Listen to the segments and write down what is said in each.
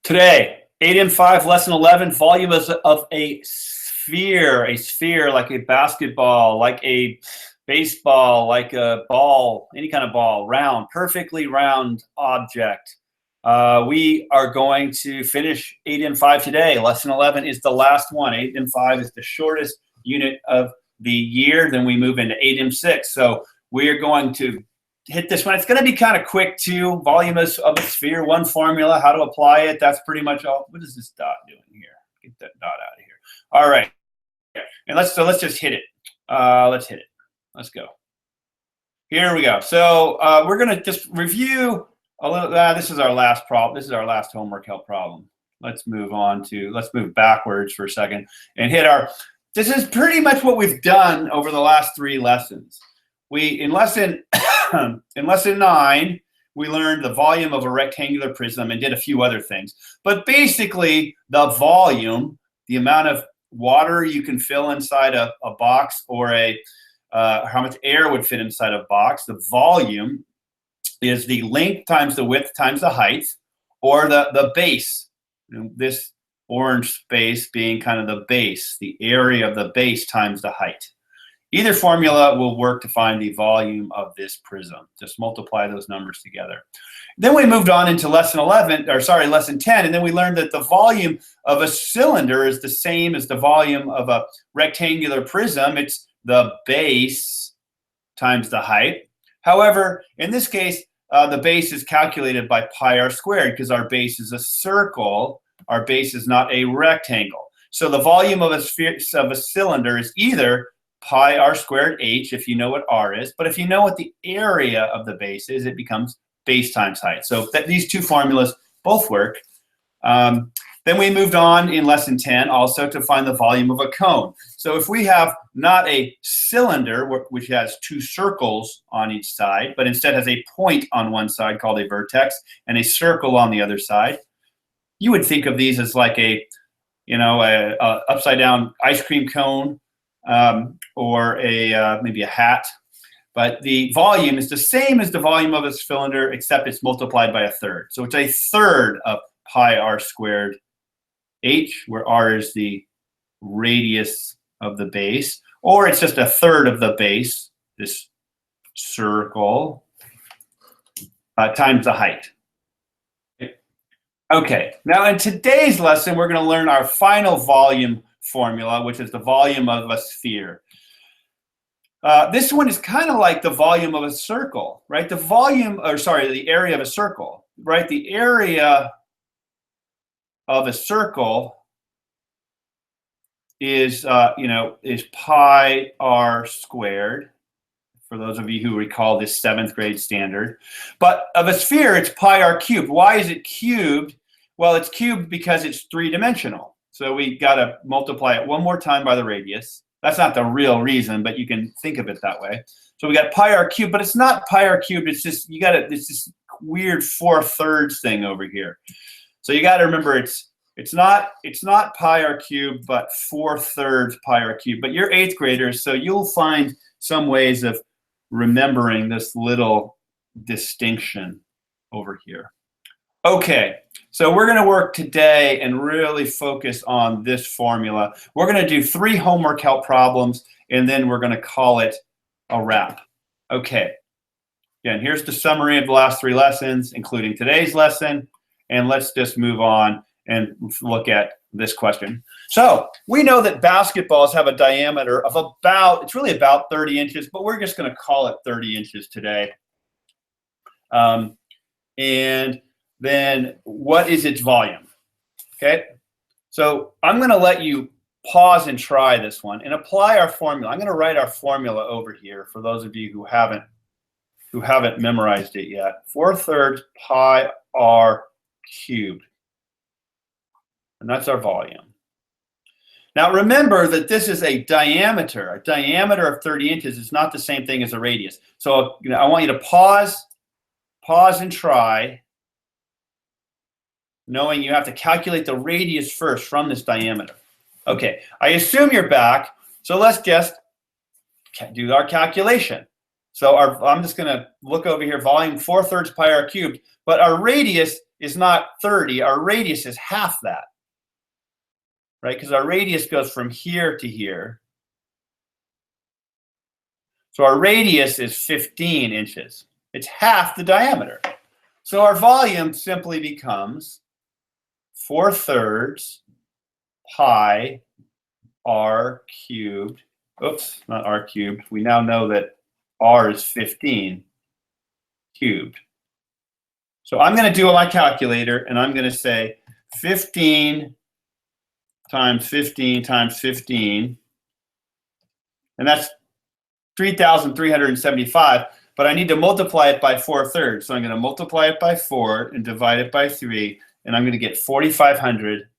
Today, 8 and 5, lesson 11, volume of a sphere like a basketball, like a baseball, like a ball, any kind of ball, round, perfectly round object. We are going to finish 8 and 5 today. Lesson 11 is the last one. 8 and 5 is the shortest unit of the year. Then we move into 8 and 6. So we are going to hit this one. It's going to be kind of quick too. Volume of a sphere, one formula, how to apply it. That's pretty much all. What is this dot doing here? Get that dot out of here. All right. And let's just hit it. Let's hit it. Let's go. Here we go. So we're going to just review a little. This is our last problem. This is our last homework help problem. Let's move backwards for a second and hit our. This is pretty much what we've done over the last 3 lessons. In lesson 9, we learned the volume of a rectangular prism and did a few other things. But basically, the volume, the amount of water you can fill inside a box, or how much air would fit inside a box, the volume is the length times the width times the height, or the base. This orange space being kind of the base, the area of the base times the height. Either formula will work to find the volume of this prism. Just multiply those numbers together. Then we moved on into lesson 10, and then we learned that the volume of a cylinder is the same as the volume of a rectangular prism. It's the base times the height. However, in this case, the base is calculated by pi r squared because our base is a circle. Our base is not a rectangle. So the volume of a cylinder is either pi r squared h, if you know what r is, but if you know what the area of the base is, it becomes base times height. So these two formulas both work. Then we moved on in lesson 10 also to find the volume of a cone. So if we have not a cylinder, which has 2 circles on each side, but instead has a point on one side called a vertex and a circle on the other side, you would think of these as like a upside down ice cream cone, or maybe a hat, but the volume is the same as the volume of a cylinder, except it's multiplied by 1/3. So it's 1/3 of pi r squared h, where r is the radius of the base, or it's just 1/3 of the base, this circle, times the height. Okay, now in today's lesson, we're going to learn our final volume formula, which is the volume of a sphere. This one is kind of like the volume of a circle, right? The area of a circle, right? The area of a circle is pi r squared, for those of you who recall this 7th grade standard. But of a sphere, it's pi r cubed. Why is it cubed? Well, it's cubed because it's 3-dimensional. So we got to multiply it one more time by the radius. That's not the real reason, but you can think of it that way. So we got pi r cubed, but it's not pi r cubed. It's just it's this weird 4/3 thing over here. So you got to remember it's not pi r cubed, but 4/3 pi r cubed. But you're 8th graders, so you'll find some ways of remembering this little distinction over here. Okay, so we're going to work today and really focus on this formula. We're going to do 3 homework help problems, and then we're going to call it a wrap. Okay, again, here's the summary of the last 3 lessons, including today's lesson, and let's just move on and look at this question. So we know that basketballs have a diameter of it's really about 30 inches, but we're just going to call it 30 inches today. And then what is its volume? Okay, so I'm going to let you pause and try this one and apply our formula. I'm going to write our formula over here for those of you who haven't memorized it yet. 4/3 pi r cubed, and that's our volume. Now remember that this is a diameter. A diameter of 30 inches is not the same thing as a radius. So I want you to pause and try, knowing you have to calculate the radius first from this diameter. Okay, I assume you're back, so let's just do our calculation. So I'm just going to look over here, volume 4/3 pi r cubed, but our radius is not 30. Our radius is half that, right? Because our radius goes from here to here. So our radius is 15 inches. It's half the diameter. So our volume simply becomes 4/3 pi r cubed. Oops, not r cubed. We now know that r is 15 cubed. So I'm going to do my calculator, and I'm going to say 15 times 15 times 15, and that's 3,375, but I need to multiply it by 4/3. So I'm going to multiply it by 4 and divide it by 3, and I'm going to get 4,500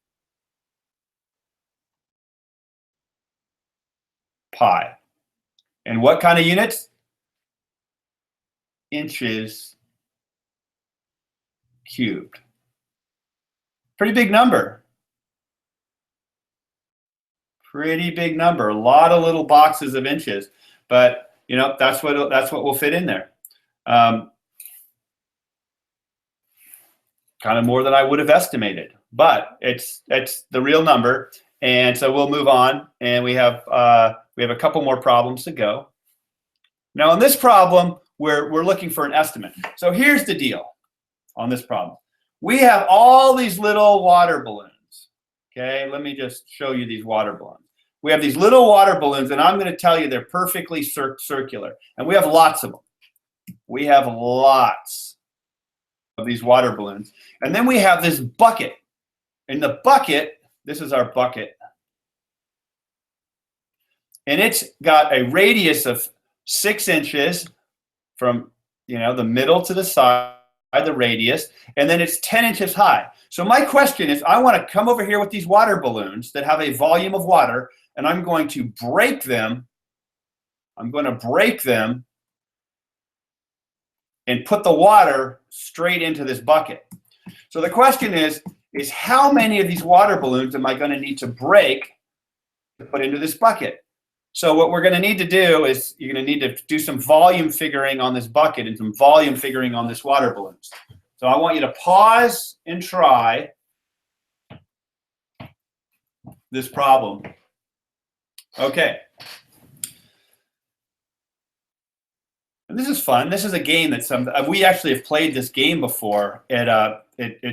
pi. And what kind of units? Inches cubed. Pretty big number. Pretty big number. A lot of little boxes of inches, but you know that's what will fit in there. Kind of more than I would have estimated, but it's the real number. And so we'll move on, and we have a couple more problems to go. Now in this problem, we're looking for an estimate. So here's the deal on this problem. We have all these little water balloons. Okay, let me just show you these water balloons. We have these little water balloons, and I'm going to tell you they're perfectly circular. And we have lots of them. We have lots of these water balloons. And then we have this bucket. In the bucket, this is our bucket. And it's got a radius of 6 inches from the middle to the side, the radius, and then it's 10 inches high. So my question is, I want to come over here with these water balloons that have a volume of water, and I'm going to break them. I'm going to break them and put the water straight into this bucket. So the question is how many of these water balloons am I going to need to break to put into this bucket? So what we're going to need to do is you're going to need to do some volume figuring on this bucket and some volume figuring on this water balloons. So I want you to pause and try this problem. Okay. And this is fun. This is a game that we actually have played this game before at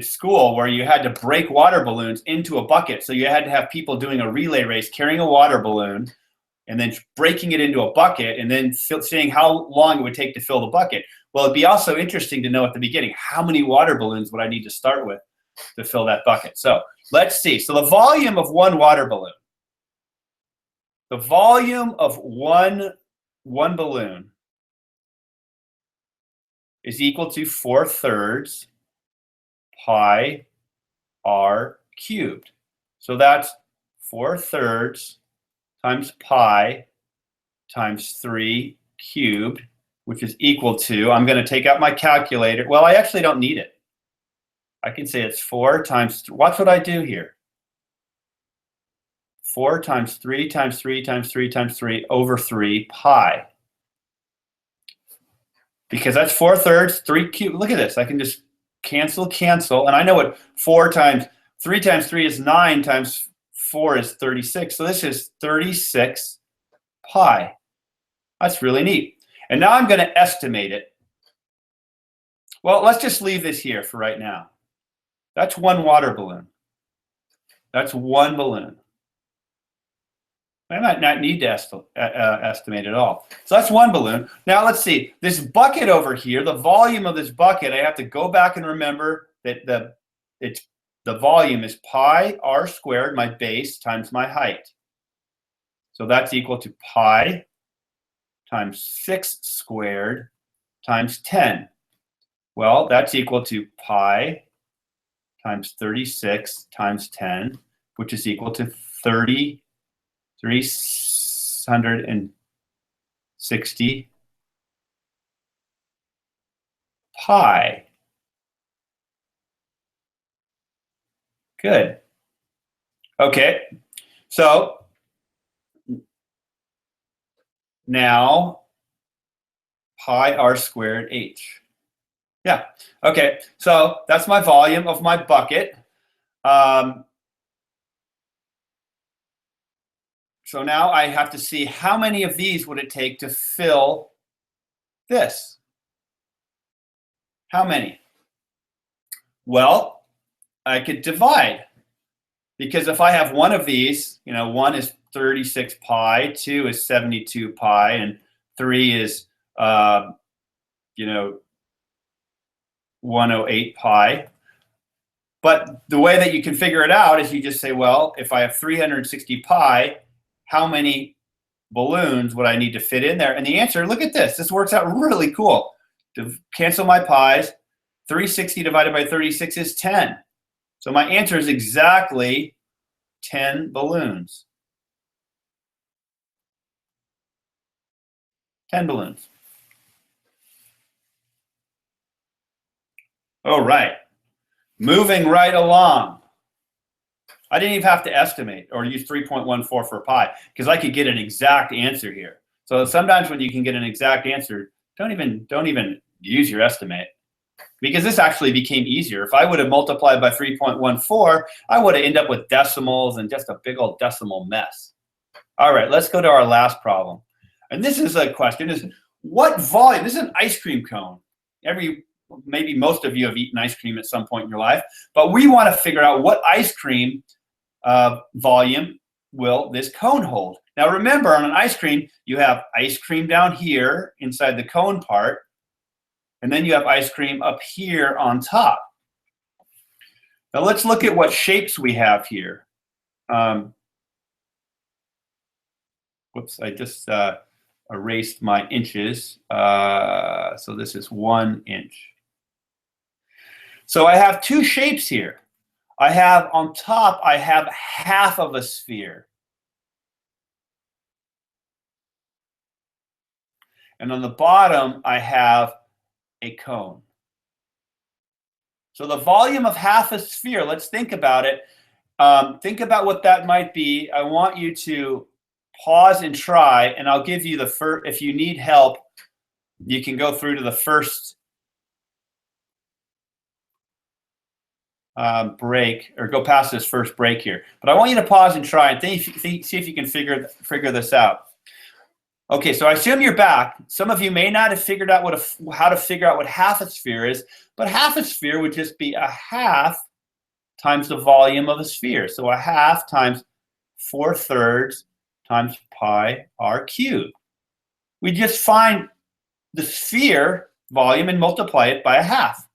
school, where you had to break water balloons into a bucket. So you had to have people doing a relay race carrying a water balloon and then breaking it into a bucket and then seeing how long it would take to fill the bucket. Well, it'd be also interesting to know at the beginning, how many water balloons would I need to start with to fill that bucket? So let's see. So the volume of one water balloon. The volume of one balloon is equal to 4/3 pi r cubed. So that's 4/3 times pi times 3 cubed, which is equal to, I'm going to take out my calculator. Well, I actually don't need it. I can say it's 4 times, watch what I do here. 4 times 3 times 3 times 3 times 3 over 3 pi. Because that's 4/3, 3 cubed. Look at this. I can just cancel. And I know what 3 times 3 is 9 times 4 is 36. So this is 36 pi. That's really neat. And now I'm going to estimate it. Well, let's just leave this here for right now. That's one water balloon. That's one balloon. I might not need to estimate it all. So that's one balloon. Now let's see. This bucket over here, the volume of this bucket, I have to go back and remember that the volume is pi r squared, my base, times my height. So that's equal to pi times 6 squared times 10. Well, that's equal to pi times 36 times 10, which is equal to 360 pi. Good. Okay, so now pi r squared h. Yeah. Okay. So that's my volume of my bucket. So now I have to see how many of these would it take to fill this. How many? Well, I could divide, because if I have one of these, you know, 1 is 36 pi, 2 is 72 pi, and 3 is, you know, 108 pi. But the way that you can figure it out is you just say, well, if I have 360 pi, how many balloons would I need to fit in there? And the answer, look at this. This works out really cool. To cancel my pi's, 360 divided by 36 is 10. So my answer is exactly 10 balloons. 10 balloons. All right. Moving right along. I didn't even have to estimate or use 3.14 for pi, because I could get an exact answer here. So sometimes when you can get an exact answer, don't even use your estimate, because this actually became easier. If I would have multiplied by 3.14, I would have ended up with decimals and just a big old decimal mess. All right, let's go to our last problem. And this is a question, is what volume, this is an ice cream cone. Maybe most of you have eaten ice cream at some point in your life, but we want to figure out what ice cream volume will this cone hold. Now remember, on an ice cream, you have ice cream down here inside the cone part, and then you have ice cream up here on top. Now let's look at what shapes we have here. Whoops, I just erased my inches. So this is 1 inch. So I have two shapes here. I have on top, I have half of a sphere. And on the bottom, I have a cone. So the volume of half a sphere, let's think about it. Think about what that might be. I want you to pause and try, and I'll give you the first, if you need help, you can go through to the first break, or go past this first break here. But I want you to pause and try and see if you can figure this out. Okay, so I assume you're back. Some of you may not have figured out how to figure out what half a sphere is, but half a sphere would just be a half times the volume of a sphere. So a half times 4/3 times pi r cubed. We just find the sphere volume and multiply it by a half.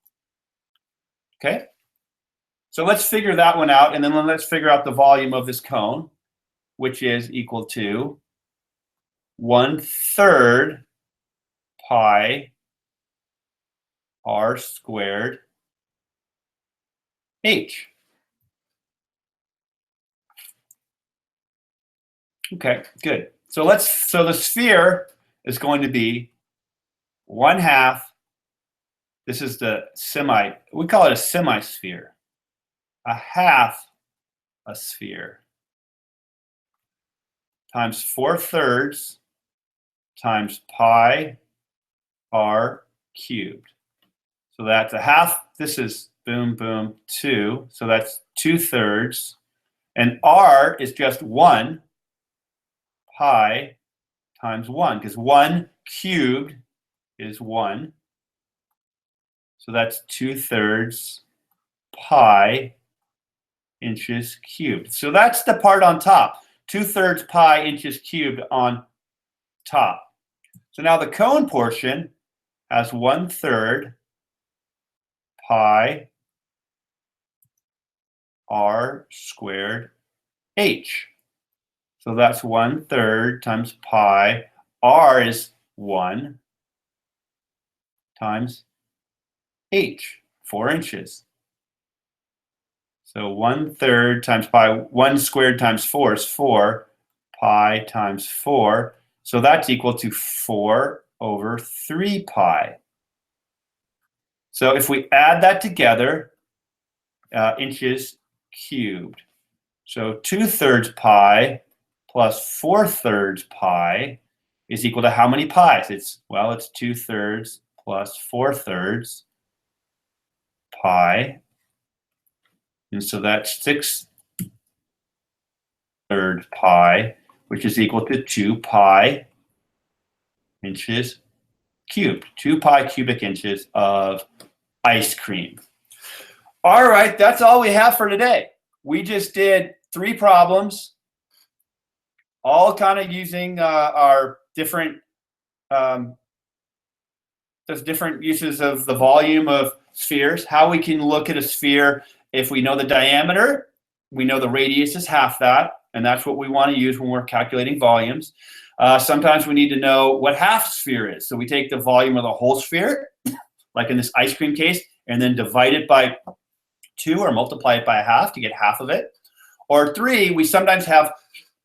Okay? So let's figure that one out, and then let's figure out the volume of this cone, which is equal to 1/3 pi r squared h. Okay, good. So the sphere is going to be 1/2. This is the we call it a semi-sphere. A half a sphere times 4/3 times pi r cubed. So that's a half. This is boom, boom, 2. So that's 2/3. And r is just 1 pi times 1, because 1 cubed is 1. So that's 2/3 pi inches cubed. So that's the part on top. 2/3 pi inches cubed on top. So now the cone portion has 1/3 pi r squared h. So that's 1/3 times pi. R is 1 times h, 4 inches. So 1/3 times pi, 1 squared times 4 is 4, pi times 4. So that's equal to 4/3 pi. So if we add that together, inches cubed. So 2/3 pi plus 4/3 pi is equal to how many pi's? It's 2/3 plus 4/3. pi. And so that's 6/3 pi, which is equal to 2 pi inches cubed, 2 pi cubic inches of ice cream. All right, that's all we have for today. We just did 3 problems, all kind of using our different there's different uses of the volume of spheres, how we can look at a sphere if we know the diameter, we know the radius is half that, and that's what we want to use when we're calculating volumes. Sometimes we need to know what half sphere is. So we take the volume of the whole sphere, like in this ice cream case, and then divide it by 2 or multiply it by half to get half of it. Or 3, we sometimes have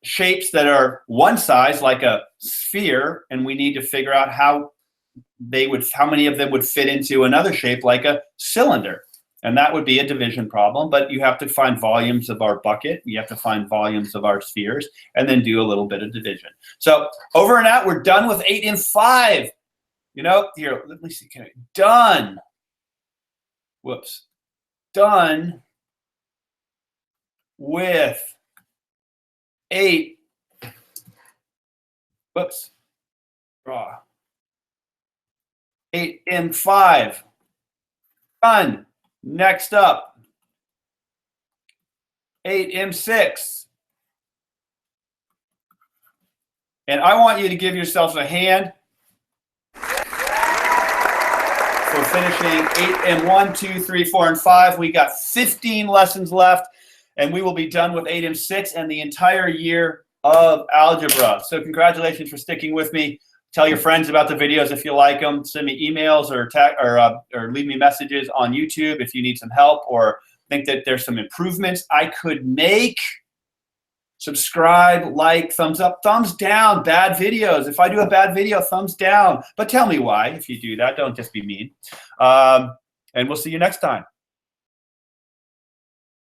shapes that are one size, like a sphere, and we need to figure out how many of them would fit into another shape like a cylinder. And that would be a division problem, but you have to find volumes of our bucket, you have to find volumes of our spheres, and then do a little bit of division. So over and out, we're done with 8 and 5. You know, here, let me see, done. Whoops. Done with 8. Whoops. Draw. 8 and 5. Done. Next up, 8M6. And I want you to give yourselves a hand for finishing 8M1, 2, 3, 4, and 5. We got 15 lessons left, and we will be done with 8M6 and the entire year of algebra. So congratulations for sticking with me. Tell your friends about the videos if you like them. Send me emails or leave me messages on YouTube if you need some help or think that there's some improvements I could make. Subscribe, like, thumbs up, thumbs down, bad videos. If I do a bad video, thumbs down. But tell me why if you do that. Don't just be mean. And we'll see you next time.